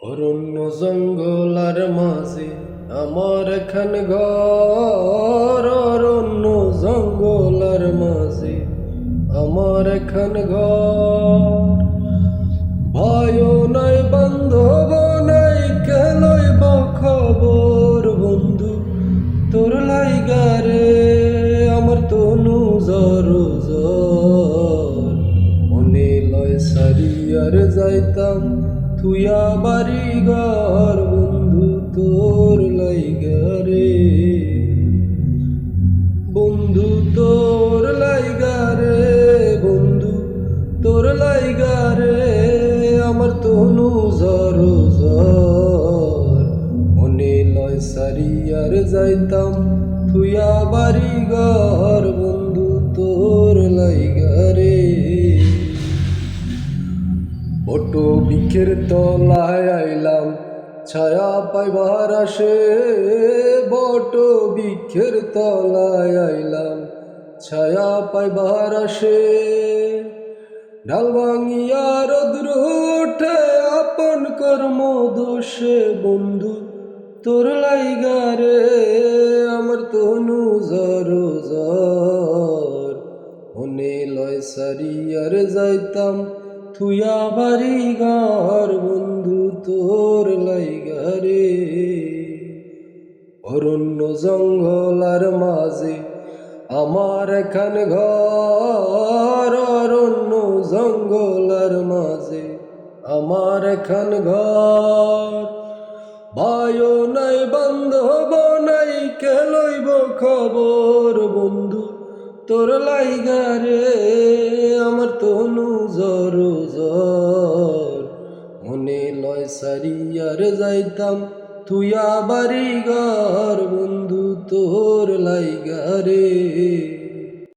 অরণ্য জঙ্গলার মাঝে আমার এখান ঘর। অরণ্য জঙ্গলার মাঝে আমার এখান ঘর। ভাইও নাই বান্ধব নাই কেলইব খবর বন্ধু তোর লাইগারে আমার তনু জর জর। মনে লয় সারিয়ার যাইতাম তুইয়া বাড়ি ঘর বন্ধু তোর লাইগারে। বন্ধু তোর লাইগারে বন্ধু তোর লাইগারে আমার তনু জর জর। মনে লয় সারিয়ার যাইতাম তুইয়া বাড়ি ঘর বন্ধু তোর লাইগারে। বট বৃক্ষের তলায় আইলাম ছায়া পাইবার আসে। বট বৃক্ষের তলায় আইলাম ছায়া পাইবার আসে। ঢাল ভাঙিয়া রৌদ্র ওঠে আপন কর্ম দোষে বন্ধু তোর লাইগারে আমার তনু জর জর। মনে লয় সারিয়ার যাইতাম তুইয়া বাড়ি ঘর বন্ধু তোর লাইগারে। অরণ্য জঙ্গলার মাঝে আমার এখান ঘর। অরণ্য জঙ্গলার মাঝে আমার এখান ঘর। ভাইও নাই বান্ধব নাই কেলইব খবর বন্ধু তোর লাইগারে আমার তনু জর জর। মনে লয় সারিয়ার যাইতাম তুইয়া বাড়ি ঘর বন্ধু তোর লাইগারে।